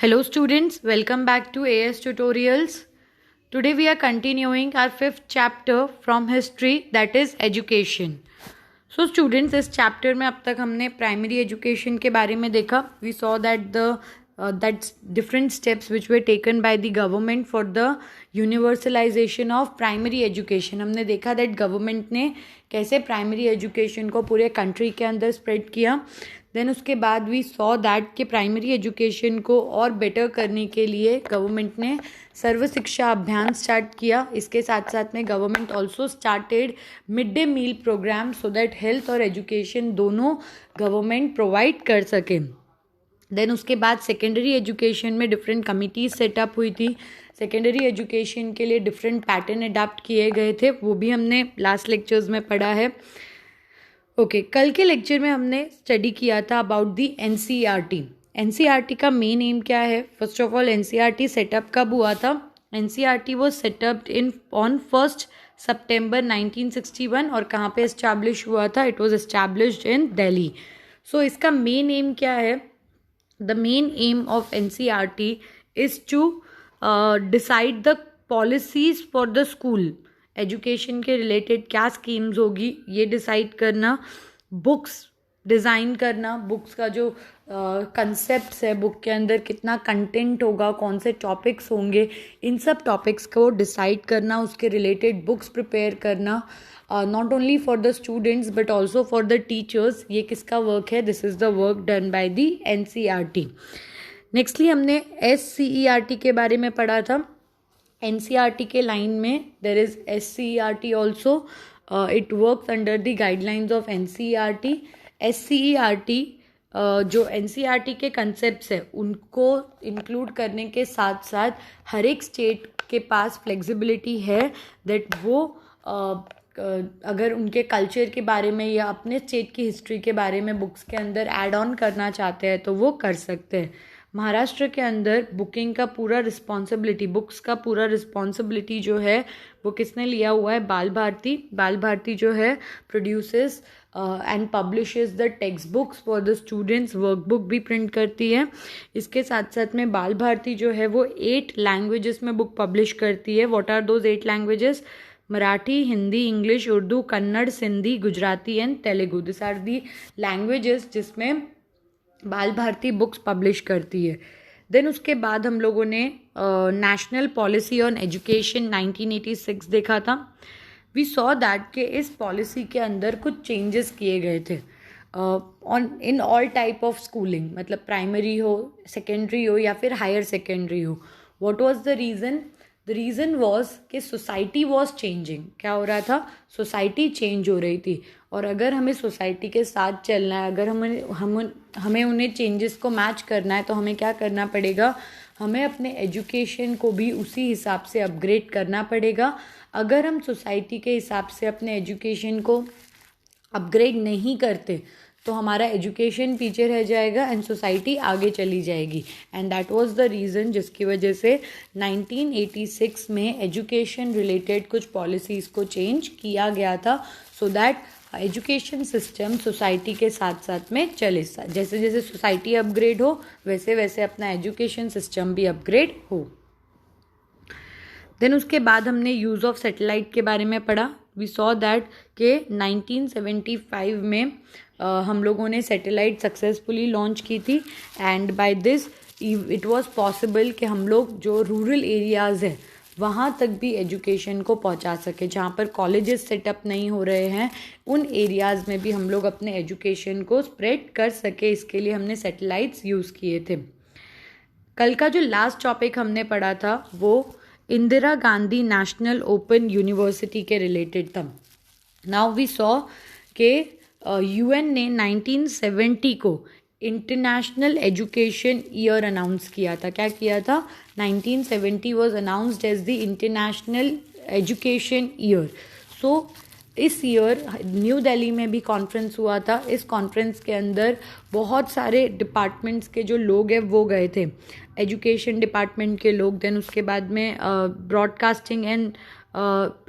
Hello students, welcome back to AS Tutorials. Today we are continuing our fifth chapter from history, that is education. So students, इस chapter में अब तक हमने primary education के बारे में देखा. We saw that that's different steps which were taken by the government for the universalization of primary education. हमने देखा that government ने कैसे primary education को पूरे country के अंदर spread किया. देन उसके बाद वी सॉ दैट कि प्राइमरी एजुकेशन को और बेटर करने के लिए गवर्नमेंट ने सर्व शिक्षा अभियान स्टार्ट किया. इसके साथ साथ में government also started mid day meal programme so that health और एजुकेशन दोनों गवर्नमेंट प्रोवाइड कर सके. देन उसके बाद सेकेंडरी एजुकेशन में डिफरेंट कमिटीज सेटअप हुई थी. सेकेंडरी एजुकेशन के लिए डिफरेंट पैटर्न अडाप्ट किए गए थे, वो भी हमने लास्ट लेक्चर्स में पढ़ा है. ओके, कल के लेक्चर में हमने स्टडी किया था अबाउट दी एनसीईआरटी. एनसीईआरटी का मेन एम क्या है? First of all NCERT setup कब हुआ था? NCERT was setup on 1 September 1961 और कहाँ पे एस्टैब्लिश हुआ था? It was established in Delhi. So इसका मेन एम क्या है? The main aim of NCERT is to decide the policies for the school. Education के रिलेटेड क्या स्कीम्स होगी ये डिसाइड करना, बुक्स डिज़ाइन करना, बुक्स का जो कंसेप्ट्स है, बुक के अंदर कितना कंटेंट होगा, कौन से टॉपिक्स होंगे, इन सब टॉपिक्स को डिसाइड करना, उसके रिलेटेड बुक्स प्रिपेयर करना, not only for the students but also for the teachers. ये किसका वर्क है? This is the work done by the NCERT. Nextly हमने एससीईआरटी के बारे में पढ़ा था. एनसीईआरटी के लाइन में there is SCERT also. It works under the guidelines of NCERT. SCERT जो एनसीईआरटी के कंसेप्ट्स है उनको इंक्लूड करने के साथ साथ हर एक स्टेट के पास फ्लेक्सिबिलिटी है दैट वो अगर उनके कल्चर के बारे में या अपने स्टेट की हिस्ट्री के बारे में बुक्स के अंदर ऐड ऑन करना चाहते हैं तो वो कर सकते हैं. महाराष्ट्र के अंदर बुकिंग का पूरा रिस्पॉन्सिबिलिटी, बुक्स का पूरा रिस्पॉन्सिबिलिटी जो है वो किसने लिया हुआ है? बाल भारती. बाल भारती जो है produces and publishes the text books for the students. Workbook भी प्रिंट करती है. इसके साथ साथ में बाल भारती जो है वो 8 लैंग्वेजेस में बुक पब्लिश करती है. What are those 8 languages? Marathi, Hindi, English, Urdu, Kannada, Sindhi, Gujarati and Telugu. This are the languages जिसमें बाल भारती बुक्स पब्लिश करती है. देन उसके बाद हम लोगों ने नेशनल पॉलिसी ऑन एजुकेशन 1986 देखा था. वी सॉ दैट कि इस पॉलिसी के अंदर कुछ चेंजेस किए गए थे on in all type of schooling, मतलब प्राइमरी हो, सेकेंडरी हो या फिर हायर सेकेंडरी हो. What was the reason? The reason was कि सोसाइटी वॉज चेंजिंग. क्या हो रहा था? सोसाइटी चेंज हो रही थी और अगर हमें सोसाइटी के साथ चलना है, अगर हमें उन्हें चेंजेस को मैच करना है तो हमें क्या करना पड़ेगा? हमें अपने एजुकेशन को भी उसी हिसाब से अपग्रेड करना पड़ेगा. अगर हम सोसाइटी के हिसाब से अपने एजुकेशन को अपग्रेड नहीं करते तो हमारा एजुकेशन पीछे रह जाएगा एंड सोसाइटी आगे चली जाएगी. And that was the reason जिसकी वजह से 1986 में एजुकेशन रिलेटेड कुछ पॉलिसीज़ को चेंज किया गया था so that education system society के साथ साथ में चले. जैसे जैसे सोसाइटी अपग्रेड हो वैसे वैसे अपना एजुकेशन सिस्टम भी अपग्रेड हो. देन उसके बाद हमने यूज़ ऑफ सैटेलाइट के बारे में पढ़ा. वी सॉ दैट के 1975 में हम लोगों ने सैटेलाइट सक्सेसफुली लॉन्च की थी and by this it was possible कि हम लोग जो रूरल एरियाज़ है वहाँ तक भी एजुकेशन को पहुँचा सके. जहाँ पर कॉलेजेस सेटअप नहीं हो रहे हैं उन एरियाज़ में भी हम लोग अपने एजुकेशन को स्प्रेड कर सके. इसके लिए हमने सैटेलाइट्स यूज़ किए थे. कल का जो लास्ट टॉपिक हमने पढ़ा था वो Indira Gandhi national open university के रिलेटेड था. नाउ वी सॉ के यूएन ने 1970 को इंटरनेशनल एजुकेशन ईयर अनाउंस किया था. क्या किया था? 1970 was announced as the international education year. So इस ईयर न्यू दिल्ली में भी कॉन्फ्रेंस हुआ था. इस कॉन्फ्रेंस के अंदर बहुत सारे डिपार्टमेंट्स के जो लोग हैं वो गए थे. एजुकेशन डिपार्टमेंट के लोग, देन उसके बाद में ब्रॉडकास्टिंग एंड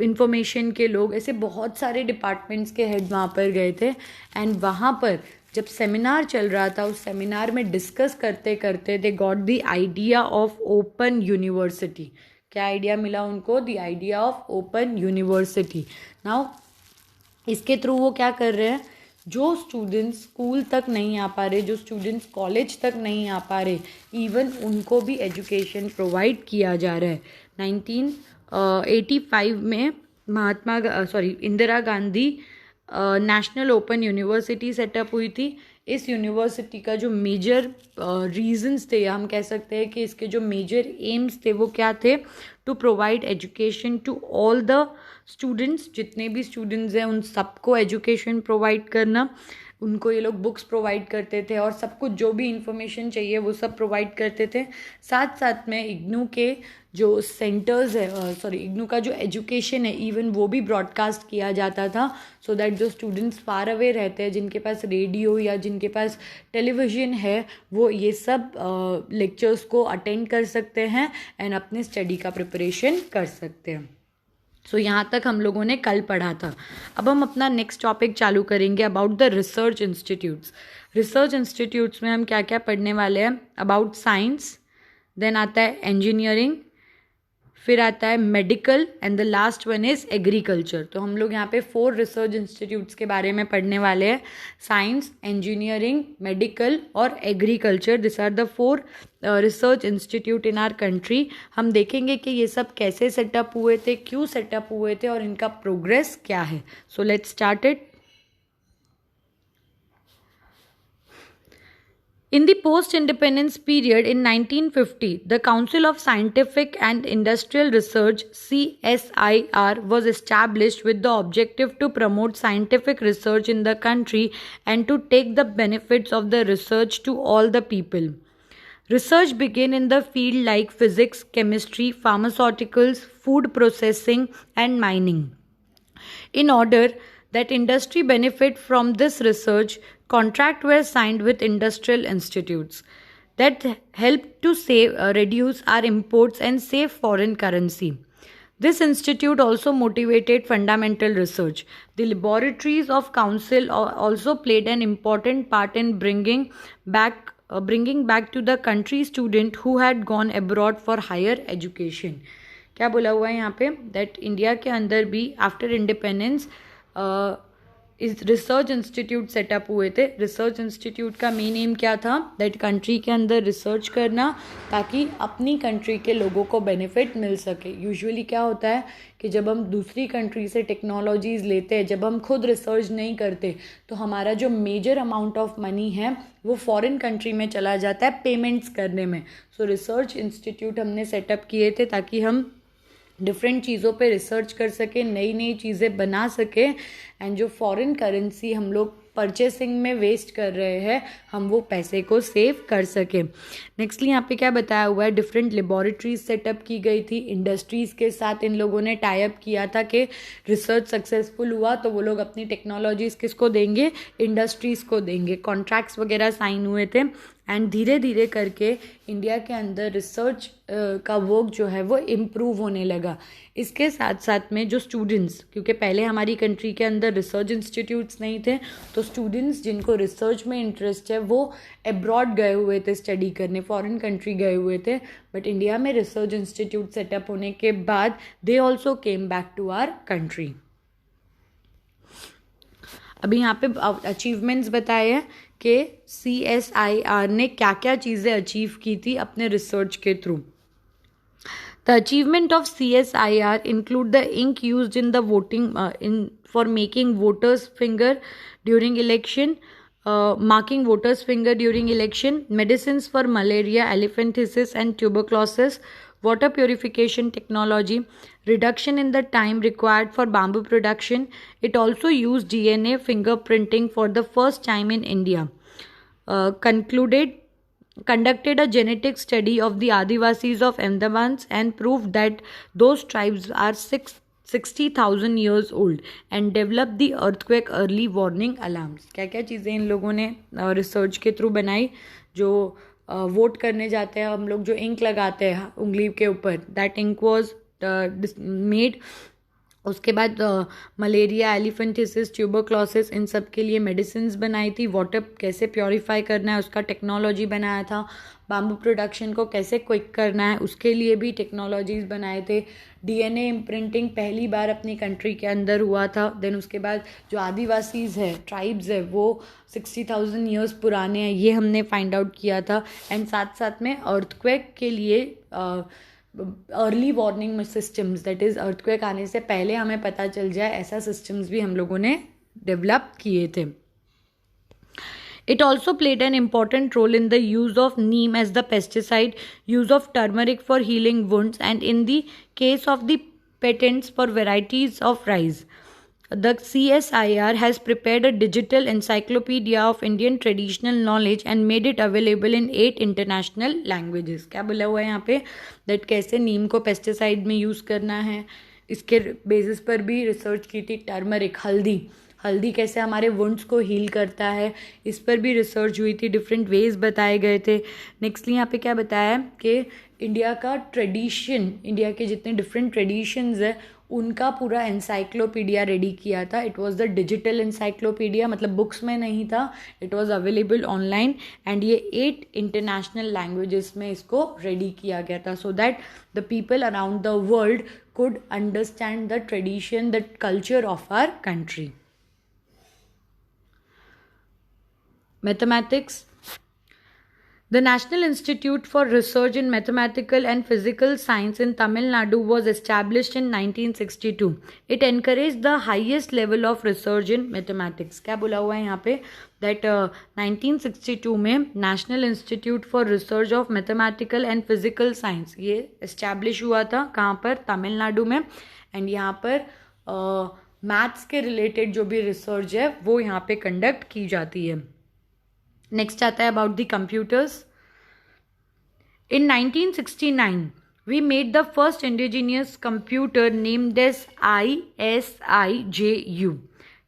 इंफॉर्मेशन के लोग, ऐसे बहुत सारे डिपार्टमेंट्स के हेड वहाँ पर गए थे एंड वहाँ पर जब सेमिनार चल रहा था उस सेमिनार में डिस्कस करते करते they got the idea of open university. क्या आइडिया मिला उनको? The idea of open university. Now इसके थ्रू वो क्या कर रहे हैं, जो स्टूडेंट्स स्कूल तक नहीं आ पा रहे, जो स्टूडेंट्स कॉलेज तक नहीं आ पा रहे, इवन उनको भी एजुकेशन प्रोवाइड किया जा रहा है. 1985 में Indira Gandhi national open university setup हुई थी. इस यूनिवर्सिटी का जो मेजर रीजंस थे, हम कह सकते हैं कि इसके जो मेजर एम्स थे वो क्या थे? To provide education to all the students. जितने भी स्टूडेंट्स हैं उन सबको एजुकेशन प्रोवाइड करना. उनको ये लोग बुक्स प्रोवाइड करते थे और सब कुछ जो भी इंफॉर्मेशन चाहिए वो सब प्रोवाइड करते थे. साथ साथ में इग्नू के जो सेंटर्स है, इग्नू का जो एजुकेशन है इवन वो भी ब्रॉडकास्ट किया जाता था, सो दैट जो स्टूडेंट्स फार अवे रहते हैं, जिनके पास रेडियो या जिनके पास टेलीविज़न है, वो ये सब लेक्चर्स को अटेंड कर सकते हैं एंड अपने स्टडी का प्रिपरेशन कर सकते हैं. सो यहाँ तक हम लोगों ने कल पढ़ा था. अब हम अपना नेक्स्ट टॉपिक चालू करेंगे about the research institutes. Research institutes में हम क्या क्या पढ़ने वाले हैं? अबाउट साइंस, देन आता है इंजीनियरिंग, फिर आता है medical and the last one is agriculture. तो हम लोग यहाँ पे 4 रिसर्च इंस्टीट्यूट्स के बारे में पढ़ने वाले हैं. साइंस, इंजीनियरिंग, मेडिकल और agriculture. This are the 4 research institute in our country. हम देखेंगे कि ये सब कैसे सेटअप हुए थे, क्यों सेटअप हुए थे और इनका प्रोग्रेस क्या है. So let's start it. In the post-independence period in 1950, the Council of Scientific and Industrial Research (CSIR) was established with the objective to promote scientific research in the country and to take the benefits of the research to all the people. Research began in the field like physics, chemistry, pharmaceuticals, food processing, and mining. In order that industry benefit from this research, contracts were signed with industrial institutes that helped to reduce our imports and save foreign currency. This institute also motivated fundamental research. The laboratories of council also played an important part in bringing back to the country student who had gone abroad for higher education. क्या बोला हुआ है यहाँ पे? That India के अंदर भी after independence इस रिसर्च इंस्टीट्यूट सेटअप हुए थे. रिसर्च इंस्टीट्यूट का मेन एम क्या था? दैट कंट्री के अंदर रिसर्च करना ताकि अपनी कंट्री के लोगों को बेनिफिट मिल सके. यूजुअली क्या होता है कि जब हम दूसरी कंट्री से टेक्नोलॉजीज़ लेते हैं, जब हम खुद रिसर्च नहीं करते, तो हमारा जो मेजर अमाउंट ऑफ मनी है वो फॉरेन कंट्री में चला जाता है पेमेंट्स करने में. सो रिसर्च इंस्टीट्यूट हमने सेटअप किए थे ताकि हम डिफरेंट चीज़ों पे रिसर्च कर सके, नई नई चीज़ें बना सके एंड जो फॉरेन करेंसी हम लोग परचेसिंग में वेस्ट कर रहे हैं, हम वो पैसे को सेव कर सके. नेक्स्टली यहाँ पे क्या बताया हुआ है? डिफरेंट लेबॉरेटरीज सेटअप की गई थी. इंडस्ट्रीज़ के साथ इन लोगों ने टाई अप किया था कि रिसर्च सक्सेसफुल हुआ तो वो लोग अपनी टेक्नोलॉजीज़ किसको देंगे? इंडस्ट्रीज़ को देंगे. कॉन्ट्रैक्ट्स वगैरह साइन हुए थे एंड धीरे धीरे करके इंडिया के अंदर रिसर्च का वर्क जो है वो इम्प्रूव होने लगा. इसके साथ साथ में जो स्टूडेंट्स, क्योंकि पहले हमारी कंट्री के अंदर रिसर्च इंस्टीट्यूट्स नहीं थे, तो स्टूडेंट्स जिनको रिसर्च में इंटरेस्ट है वो अब्रॉड गए हुए थे स्टडी करने, फॉरेन कंट्री गए हुए थे. बट इंडिया में रिसर्च इंस्टीट्यूट सेटअप होने के बाद they also came back to our country. अभी यहाँ पे अचीवमेंट्स बताए हैं कि CSIR ने क्या क्या चीज़ें अचीव की थी अपने रिसर्च के through. The achievement of CSIR include the ink used in the voting for making voters' finger during election, marking voters' finger during election, medicines for malaria, elephantiasis and tuberculosis, water purification technology, reduction in the time required for bamboo production. It also used DNA fingerprinting for the first time in India. Conducted a genetic study of the Adivasis of Andamans and proved that those tribes are 60,000 years old and developed the earthquake early warning alarms. क्या क्या चीज़ें इन लोगों ने research के through बनाई? जो vote करने जाते हैं हम लोग, जो इंक लगाते हैं उंगली के ऊपर, दैट इंक वॉज मेड उसके बाद मलेरिया, एलिफेंटिसिस, ट्यूबरक्लोसिस, इन सब के लिए मेडिसिन बनाई थी। वाटर कैसे प्योरीफाई करना है उसका टेक्नोलॉजी बनाया था। बाम्बू प्रोडक्शन को कैसे क्विक करना है उसके लिए भी टेक्नोलॉजीज बनाए थे। डीएनए इम्प्रिंटिंग पहली बार अपनी कंट्री के अंदर हुआ था। देन उसके बाद जो आदिवासीज है, ट्राइब्स है, वो 60,000 ईयर्स पुराने हैं, ये हमने फाइंड आउट किया था। एंड साथ साथ में अर्थक्वेक के लिए early warning systems, that is earthquake आने से पहले हमें पता चल जाए, ऐसा सिस्टम्स भी हम लोगों ने डेवलप किए थे। It also played an important role in the use of neem as the pesticide, use of turmeric for healing wounds, and in the case of the patents for varieties of rice. The CSIR has prepared a digital encyclopedia of Indian traditional knowledge and made it available in 8 international languages. क्या बोला हुआ है यहाँ पे, that कैसे नीम को pesticide में use करना है, इसके बेसिस पर भी रिसर्च की थी। टर्मरिक, हल्दी कैसे हमारे वुंड्स को हील करता है, इस पर भी रिसर्च हुई थी। डिफरेंट वेज बताए गए थे। नेक्स्टली यहाँ पे क्या बताया है कि इंडिया का ट्रेडिशन, इंडिया के जितने डिफरेंट ट्रेडिशंस है उनका पूरा एनसाइक्लोपीडिया रेडी किया था। It was the digital encyclopedia, मतलब बुक्स में नहीं था, it was available online. And ये 8 इंटरनेशनल लैंग्वेजेस में इसको रेडी किया गया था, so that the people around the world could understand the tradition, the culture of our country. Mathematics. The National Institute for Research in Mathematical and Physical Science in Tamil Nadu was established in 1962. It encouraged the highest level of research in mathematics. क्या बोला हुआ है यहाँ पे, that 1962 में National Institute for Research of Mathematical and Physical Science ये establish हुआ था। कहाँ पर, तमिलनाडु में। एंड यहाँ पर मैथ्स के रिलेटेड जो भी रिसर्च है वो यहाँ पे कंडक्ट की जाती है। नेक्स्ट आता है about the computers. In 1969 we made the first indigenous computer named as ISIJU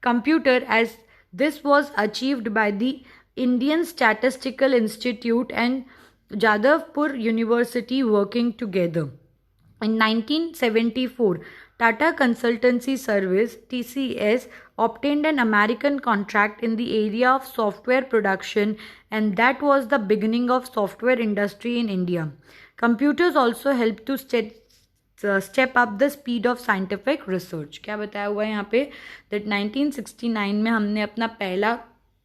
computer, as this was achieved by the Indian Statistical Institute and Jadavpur University working together. In 1974, Tata Consultancy Service (TCS) obtained an American contract in the area of software production, and that was the beginning of software industry in India. Computers also helped to step up the speed of scientific research. क्या बताया हुआ है यहाँ पे, that 1969 में हमने अपना पहला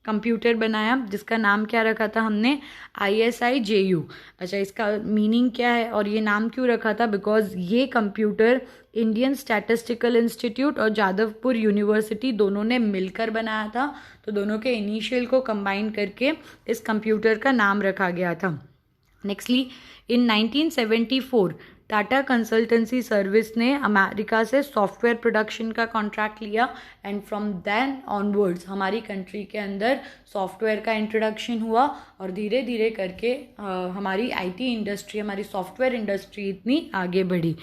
कंप्यूटर बनाया जिसका नाम क्या रखा था हमने, ISIJU। अच्छा, इसका मीनिंग क्या है और ये नाम क्यों रखा था, बिकॉज ये कंप्यूटर इंडियन स्टैटिस्टिकल इंस्टीट्यूट और जादवपुर यूनिवर्सिटी दोनों ने मिलकर बनाया था, तो दोनों के इनिशियल को कंबाइन करके इस कंप्यूटर का नाम रखा गया था। नेक्स्टली इन 1974 टाटा कंसल्टेंसी सर्विस ने अमेरिका से सॉफ्टवेयर प्रोडक्शन का कॉन्ट्रैक्ट लिया, एंड फ्रॉम देन ऑनवर्ड्स हमारी कंट्री के अंदर सॉफ्टवेयर का इंट्रोडक्शन हुआ, और धीरे धीरे करके हमारी आईटी इंडस्ट्री, हमारी सॉफ्टवेयर इंडस्ट्री इतनी आगे बढ़ी।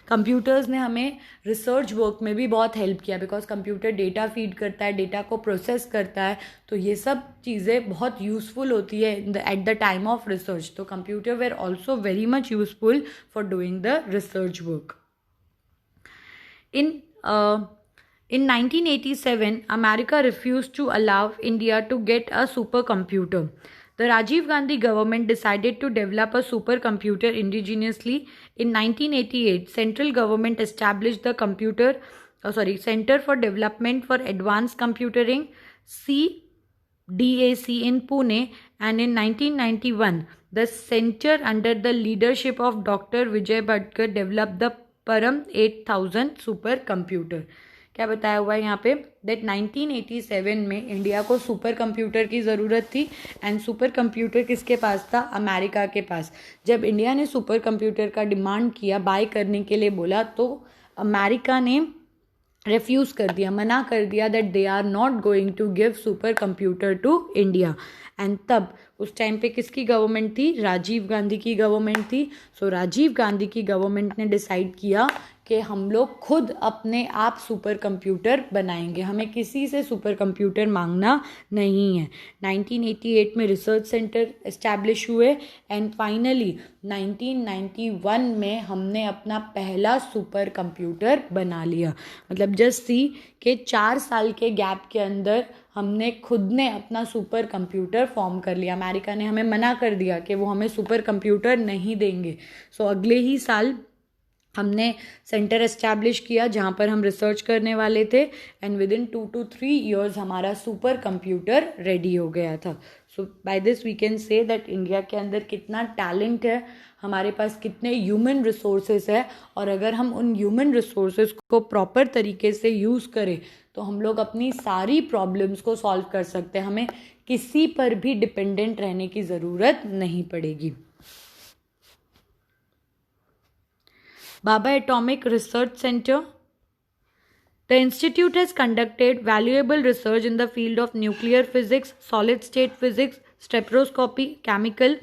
कंप्यूटर्स ने हमें रिसर्च वर्क में भी बहुत हेल्प किया, बिकॉज कंप्यूटर डेटा फीड करता है, डेटा को प्रोसेस करता है, तो ये सब चीज़ें बहुत यूज़फुल होती है at the time of research. तो computer were also very much useful for doing the research work. In 1987, America refused to allow India to get a supercomputer. The Rajiv Gandhi government decided to develop a supercomputer indigenously. In 1988, central government established the Center for Development for Advanced Computing, CDAC in Pune, and in 1991, the center under the leadership of Dr. Vijay Bhatkar developed the Param 8000 supercomputer. क्या बताया हुआ है यहाँ पे, that 1987 में India को super computer की ज़रूरत थी, एंड सुपर कंप्यूटर किसके पास था, अमेरिका के पास। जब इंडिया ने सुपर कंप्यूटर का डिमांड किया, बाय करने के लिए बोला, तो अमेरिका ने रिफ्यूज़ कर दिया, मना कर दिया, that they are not going to give super computer to India. And तब उस टाइम पे किसकी गवर्नमेंट थी, राजीव गांधी की गवर्नमेंट थी। सो राजीव गांधी की गवर्नमेंट ने डिसाइड किया कि हम लोग खुद अपने आप सुपर कंप्यूटर बनाएंगे, हमें किसी से सुपर कंप्यूटर मांगना नहीं है। 1988 में रिसर्च सेंटर इस्टेब्लिश हुए एंड फाइनली 1991 में हमने अपना पहला सुपर कंप्यूटर बना लिया। मतलब जस्ट सी कि 4 साल के गैप के अंदर हमने खुद ने अपना सुपर कंप्यूटर फॉर्म कर लिया। अमेरिका ने हमें मना कर दिया कि वो हमें सुपर कंप्यूटर नहीं देंगे। सो अगले ही साल हमने सेंटर एस्टैब्लिश किया जहाँ पर हम रिसर्च करने वाले थे and within 2 to 3 years हमारा सुपर कंप्यूटर रेडी हो गया था। So by this we can say that India के अंदर कितना टैलेंट है, हमारे पास कितने ह्यूमन रिसोर्सेज है, और अगर हम उन ह्यूमन रिसोर्सेज को प्रॉपर तरीके से यूज़ करें तो हम लोग अपनी सारी प्रॉब्लम्स को सॉल्व कर सकते हैं। हमें किसी पर भी डिपेंडेंट रहने की ज़रूरत नहीं पड़ेगी। Bhabha Atomic Research Center. The institute has conducted valuable research in the field of nuclear physics, solid-state physics, spectroscopy, chemical,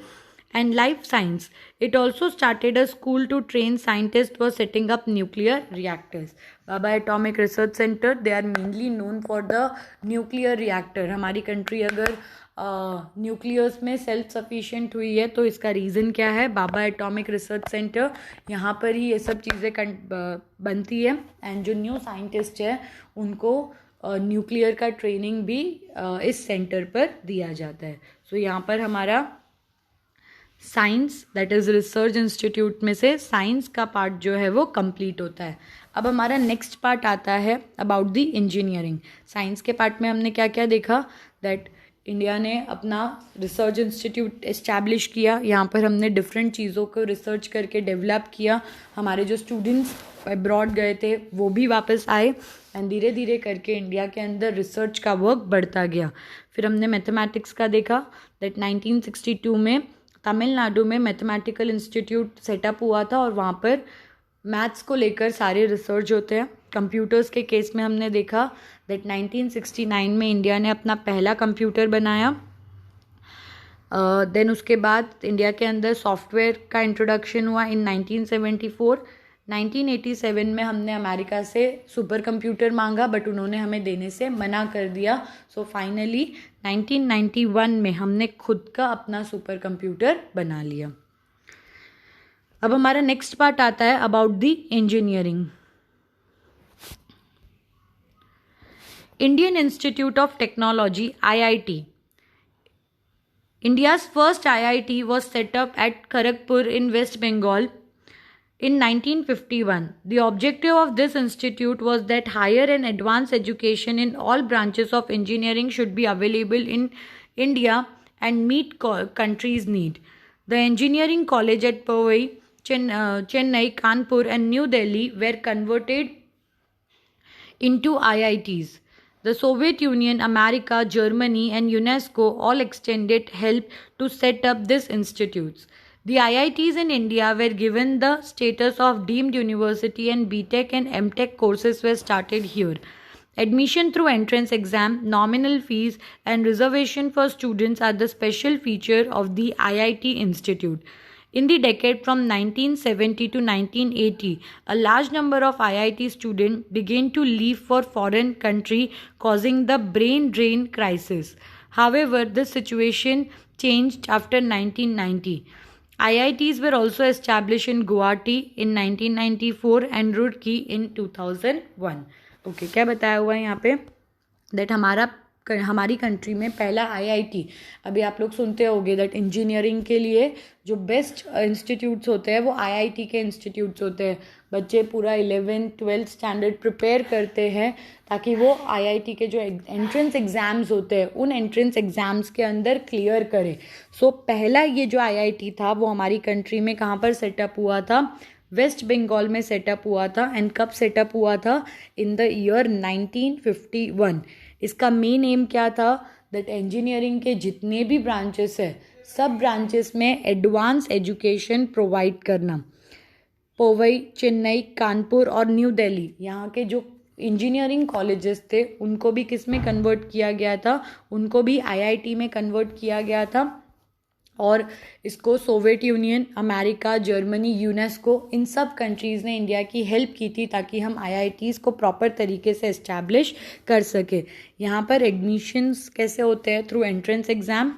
and life science. It also started a school to train scientists for setting up nuclear reactors. Bhabha Atomic Research Center, they are mainly known for the nuclear reactor. हमारी country अगर nucleus में self sufficient हुई है तो इसका reason क्या है? बाबा atomic research centre, यहाँ पर ही ये सब चीज़ें बनती है एंड जो न्यू साइंटिस्ट है उनको न्यूक्लियर का ट्रेनिंग भी इस सेंटर पर दिया जाता है। सो यहाँ पर हमारा science that is research institute में से साइंस का पार्ट जो है वो कंप्लीट होता है। अब हमारा नेक्स्ट पार्ट आता है अबाउट द इंजीनियरिंग। साइंस के पार्ट में हमने क्या क्या देखा? दैट इंडिया ने अपना रिसर्च इंस्टीट्यूट इस्टेब्लिश किया, यहाँ पर हमने डिफरेंट चीज़ों को रिसर्च करके डेवलप किया। हमारे जो स्टूडेंट्स अब्रॉड गए थे वो भी वापस आए एंड धीरे धीरे करके इंडिया के अंदर रिसर्च का वर्क बढ़ता गया। फिर हमने मैथमेटिक्स का देखा दैट 1962 में तमिलनाडु में मैथमेटिकल इंस्टीट्यूट सेटअप हुआ था और वहाँ पर मैथ्स को लेकर सारे रिसर्च होते हैं। कंप्यूटर्स के केस में हमने देखा दैट 1969 में इंडिया ने अपना पहला कंप्यूटर बनाया। देन उसके बाद इंडिया के अंदर सॉफ्टवेयर का इंट्रोडक्शन हुआ इन 1974। 1987 में हमने अमेरिका से सुपर कंप्यूटर मांगा बट उन्होंने हमें देने से मना कर दिया। सो फाइनली 1991 में हमने खुद का अपना सुपर कंप्यूटर बना लिया। अब हमारा नेक्स्ट पार्ट आता है about the engineering. Indian Institute of Technology IIT. India's first IIT was set up at Kharagpur in West Bengal in 1951. The objective of this institute was that higher and advanced education in all branches of engineering should be available in India and meet country's need. The engineering college at Powai, Chennai, Kanpur and New Delhi were converted into IITs. The Soviet Union, America, Germany and UNESCO all extended help to set up these institutes. The IITs in India were given the status of deemed university and BTech and MTech courses were started here. Admission through entrance exam, nominal fees and reservation for students are the special feature of the IIT Institute. In the decade from 1970 to 1980, a large number of IIT students began to leave for foreign country, causing the brain drain crisis. However, this situation changed after 1990. IITs were also established in Guwahati in 1994 and Roorkee in 2001. Okay, क्या बताया हुआ है यहाँ पे? That हमारी country में पहला IIT, अभी आप लोग सुनते होंगे दैट इंजीनियरिंग के लिए जो बेस्ट इंस्टीट्यूट्स होते हैं वो आईआईटी के इंस्टीट्यूट्स होते हैं। बच्चे पूरा 11th-12th स्टैंडर्ड प्रिपेयर करते हैं ताकि वो आईआईटी के जो एंट्रेंस एग्ज़ाम्स होते हैं उन एंट्रेंस एग्ज़ाम्स के अंदर क्लियर करें। सो पहला ये जो आईआईटी था वो हमारी कंट्री में कहाँ पर सेटअप हुआ था? वेस्ट बंगाल में सेटअप हुआ था। एंड कब सेटअप हुआ था? In the year 1951। इसका मेन एम क्या था? दैट इंजीनियरिंग के जितने भी ब्रांचेस है सब ब्रांचेस में एडवांस एजुकेशन प्रोवाइड करना। पोवई, चेन्नई, कानपुर और न्यू दिल्ली यहाँ के जो इंजीनियरिंग कॉलेजेस थे उनको भी किस में कन्वर्ट किया गया था? उनको भी आईआईटी में कन्वर्ट किया गया था। और इसको Soviet Union, America, Germany, UNESCO, इन सब कंट्रीज़ ने इंडिया की हेल्प की थी ताकि हम IITs को प्रॉपर तरीके से इस्टेब्लिश कर सके। यहाँ पर एडमिशन्स कैसे होते हैं? Through entrance exam.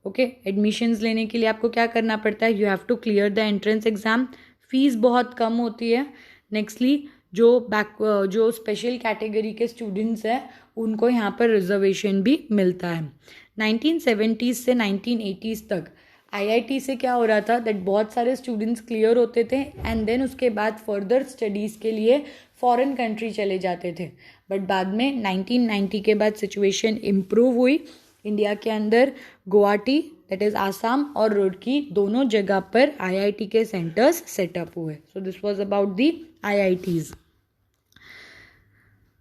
Okay, admissions लेने के लिए आपको क्या करना पड़ता है? You have to clear the entrance exam. Fees बहुत कम होती है। नेक्स्टली जो स्पेशल कैटेगरी के स्टूडेंट्स हैं उनको यहाँ पर रिजर्वेशन भी मिलता है। 1970s से 1980s तक IIT से क्या हो रहा था दैट बहुत सारे स्टूडेंट्स क्लियर होते थे एंड देन उसके बाद फर्दर स्टडीज़ के लिए फॉरेन कंट्री चले जाते थे। बट बाद में 1990 के बाद सिचुएशन इम्प्रूव हुई। इंडिया के अंदर गुवाहाटी दैट इज़ आसाम और रुड़की दोनों जगह पर IIT के सेंटर्स सेटअप हुए। So this was about the IITs।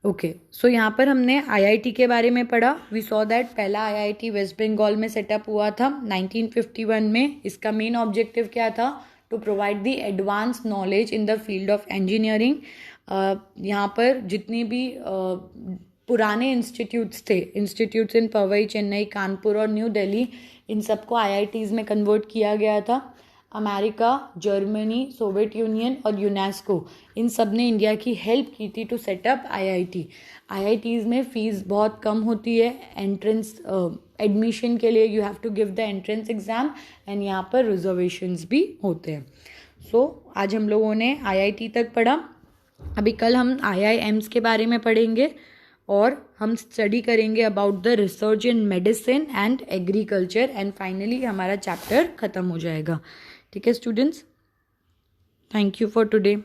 Okay, so यहाँ पर हमने IIT के बारे में पढ़ा। वी सॉ दैट पहला IIT वेस्ट बंगाल में सेटअप हुआ था 1951 में। इसका मेन ऑब्जेक्टिव क्या था? To provide the advance knowledge in the field of engineering. यहाँ पर जितने भी पुराने इंस्टीट्यूट्स इन पवई, चेन्नई, कानपुर और न्यू दिल्ली, इन सबको IITs में कन्वर्ट किया गया था। अमेरिका, जर्मनी, सोवियत यूनियन और यूनेस्को, इन सब ने इंडिया की हेल्प की थी टू सेटअप IIT। IITs में फ़ीस बहुत कम होती है। एंट्रेंस एडमिशन के लिए you have to give the entrance exam and यहाँ पर रिजर्वेशंस भी होते हैं। सो आज हम लोगों ने IIT तक पढ़ा। अभी कल हम IIMs के बारे में पढ़ेंगे और हम स्टडी करेंगे about the research in medicine and agriculture and finally हमारा चैप्टर ख़त्म हो जाएगा। ठीक है students, thank you for today.